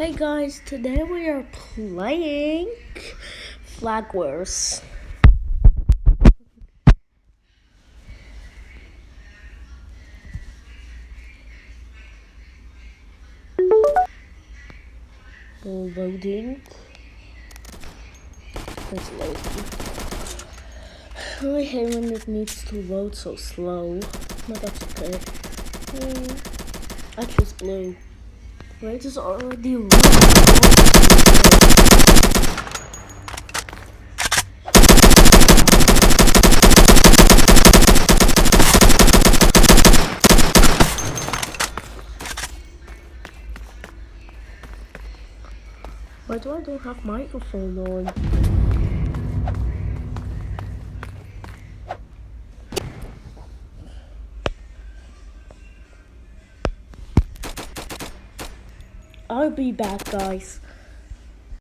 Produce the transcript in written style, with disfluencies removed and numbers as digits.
Hey guys, today we are playing Flag Wars. Loading. It's loading. I really hate when it needs to load so slow, but that's okay. I choose blue. Red is already really Why do I don't have microphone on? I'll be back, guys.